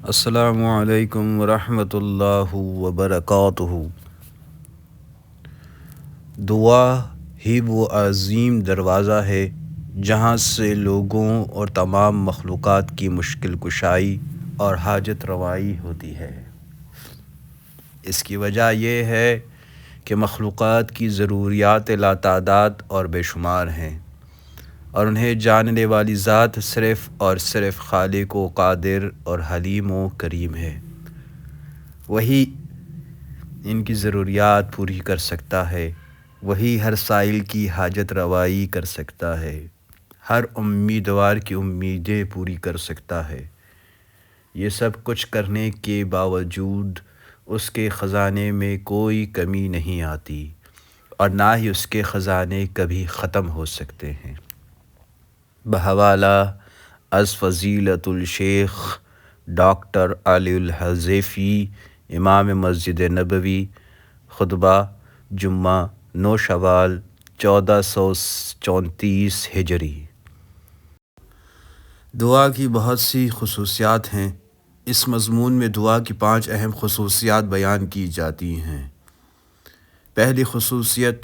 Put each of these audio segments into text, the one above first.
السلام علیکم ورحمۃ اللہ وبرکاتہ۔ دعا ہی وہ عظیم دروازہ ہے جہاں سے لوگوں اور تمام مخلوقات کی مشکل کشائی اور حاجت روائی ہوتی ہے۔ اس کی وجہ یہ ہے کہ مخلوقات کی ضروریات لاتعداد اور بے شمار ہیں، اور انہیں جاننے والی ذات صرف اور صرف خالق و قادر اور حلیم و کریم ہے۔ وہی ان کی ضروریات پوری کر سکتا ہے، وہی ہر سائل کی حاجت روائی کر سکتا ہے، ہر امیدوار کی امیدیں پوری کر سکتا ہے۔ یہ سب کچھ کرنے کے باوجود اس کے خزانے میں کوئی کمی نہیں آتی، اور نہ ہی اس کے خزانے کبھی ختم ہو سکتے ہیں۔ بحوالہ از فضیلت الشیخ ڈاکٹر علی الحذیفی امام مسجد نبوی، خطبہ جمعہ 9 شوال 1434 ہجری۔ دعا کی بہت سی خصوصیات ہیں۔ اس مضمون میں دعا کی 5 اہم خصوصیات بیان کی جاتی ہیں۔ پہلی خصوصیت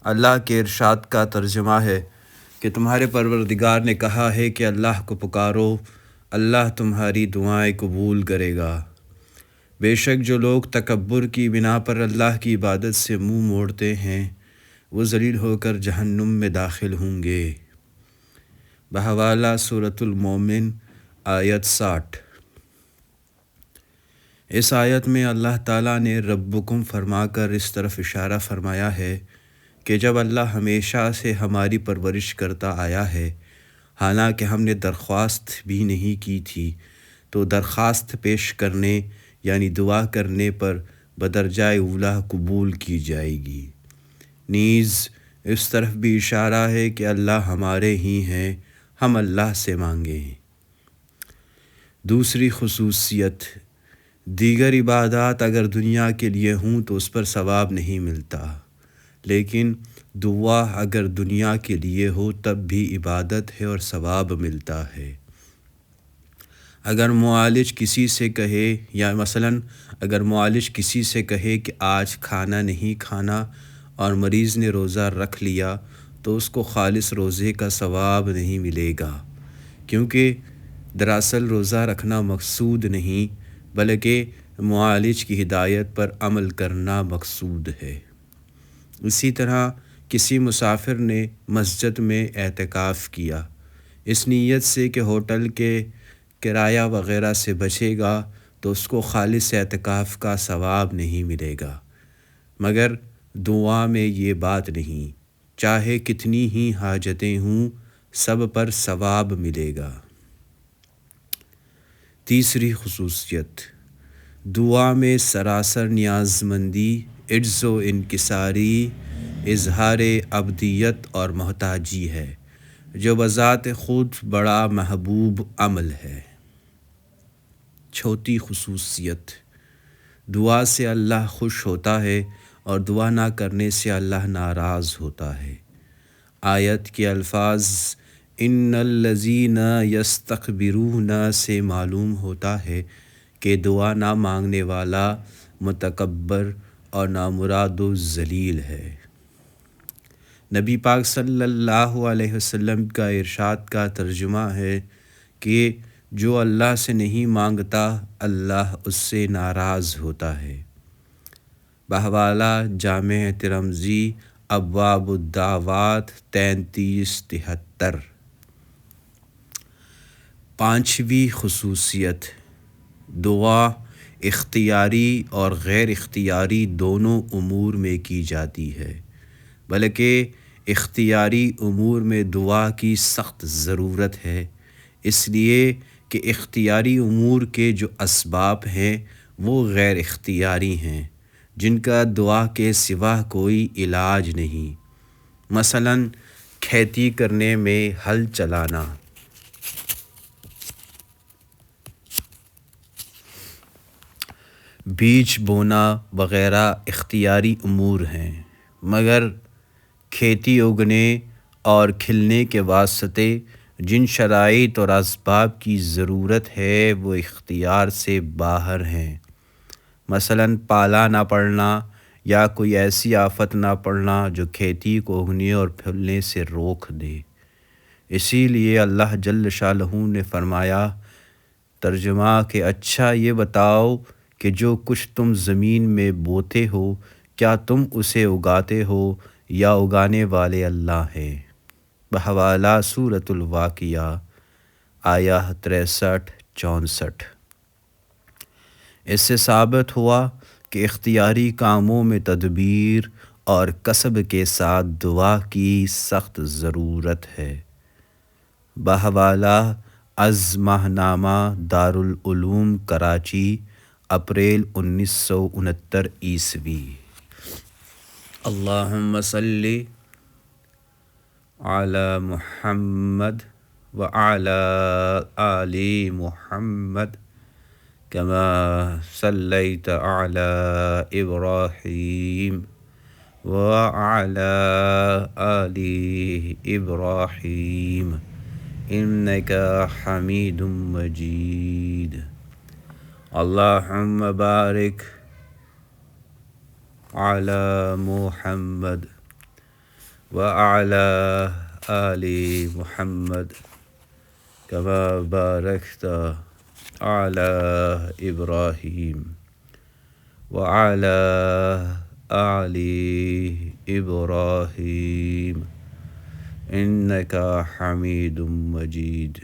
اللہ کے ارشاد کا ترجمہ ہے کہ تمہارے پروردگار نے کہا ہے کہ اللہ کو پکارو، اللہ تمہاری دعائیں قبول کرے گا۔ بے شک جو لوگ تکبر کی بنا پر اللہ کی عبادت سے منہ موڑتے ہیں، وہ ذلیل ہو کر جہنم میں داخل ہوں گے۔ بحوالہ سورۃ المومن آیت 60۔ اس آیت میں اللہ تعالیٰ نے ربکم فرما کر اس طرف اشارہ فرمایا ہے کہ جب اللہ ہمیشہ سے ہماری پرورش کرتا آیا ہے، حالانکہ ہم نے درخواست بھی نہیں کی تھی، تو درخواست پیش کرنے یعنی دعا کرنے پر بدرجہ اولیٰ قبول کی جائے گی۔ نیز اس طرف بھی اشارہ ہے کہ اللہ ہمارے ہی ہیں، ہم اللہ سے مانگیں۔ دوسری خصوصیت، دیگر عبادات اگر دنیا کے لیے ہوں تو اس پر ثواب نہیں ملتا، لیکن دعا اگر دنیا کے لیے ہو تب بھی عبادت ہے اور ثواب ملتا ہے۔ اگر معالج کسی سے کہے یا مثلاً اگر معالج کسی سے کہے کہ آج کھانا نہیں کھانا اور مریض نے روزہ رکھ لیا تو اس کو خالص روزے کا ثواب نہیں ملے گا، کیونکہ دراصل روزہ رکھنا مقصود نہیں بلکہ معالج کی ہدایت پر عمل کرنا مقصود ہے۔ اسی طرح کسی مسافر نے مسجد میں اعتکاف کیا اس نیت سے کہ ہوٹل کے کرایہ وغیرہ سے بچے گا تو اس کو خالص اعتکاف کا ثواب نہیں ملے گا، مگر دعا میں یہ بات نہیں، چاہے کتنی ہی حاجتیں ہوں سب پر ثواب ملے گا۔ تیسری خصوصیت، دعا میں سراسر نیاز مندی، عجز و انکساری، اظہار عبدیت اور محتاجی ہے، جو بذات خود بڑا محبوب عمل ہے۔ چوتھی خصوصیت، دعا سے اللہ خوش ہوتا ہے اور دعا نہ کرنے سے اللہ ناراض ہوتا ہے۔ آیت کے الفاظ ان الذین یستکبرون سے معلوم ہوتا ہے کہ دعا نہ مانگنے والا متکبر اور نامراد و ذلیل ہے۔ نبی پاک صلی اللہ علیہ وسلم کا ارشاد کا ترجمہ ہے کہ جو اللہ سے نہیں مانگتا اللہ اس سے ناراض ہوتا ہے۔ بحوالہ جامع ترمذی ابواب الدعوات 3373۔ پانچویں خصوصیت، دعا اختیاری اور غیر اختیاری دونوں امور میں کی جاتی ہے، بلکہ اختیاری امور میں دعا کی سخت ضرورت ہے، اس لیے کہ اختیاری امور کے جو اسباب ہیں وہ غیر اختیاری ہیں، جن کا دعا کے سوا کوئی علاج نہیں۔ مثلاً کھیتی کرنے میں ہل چلانا، بیج بونا وغیرہ اختیاری امور ہیں، مگر کھیتی اگنے اور کھلنے کے واسطے جن شرائط اور اسباب کی ضرورت ہے وہ اختیار سے باہر ہیں، مثلاً پالا نہ پڑنا یا کوئی ایسی آفت نہ پڑنا جو کھیتی کو اگنے اور پھلنے سے روک دے۔ اسی لیے اللہ جل شانہ نے فرمایا، ترجمہ کہ اچھا یہ بتاؤ کہ جو کچھ تم زمین میں بوتے ہو کیا تم اسے اگاتے ہو یا اگانے والے اللہ ہے۔ بحوالہ سورۃ الواقعہ آیہ 63-64۔ اس سے ثابت ہوا کہ اختیاری کاموں میں تدبیر اور کسب کے ساتھ دعا کی سخت ضرورت ہے۔ بحوالہ از ماہنامہ دارالعلوم کراچی، اپریل 1969 عیسوی۔ اللہم صلی علی محمد وعلی آل محمد کما صلیت علی ابراہیم وعلی آل ابراہیم انک حمید مجید۔ اللہم بارک علی محمد وعلی آل محمد کما بارکت علی ابراہیم وعلی آل ابراہیم انک حمید مجید۔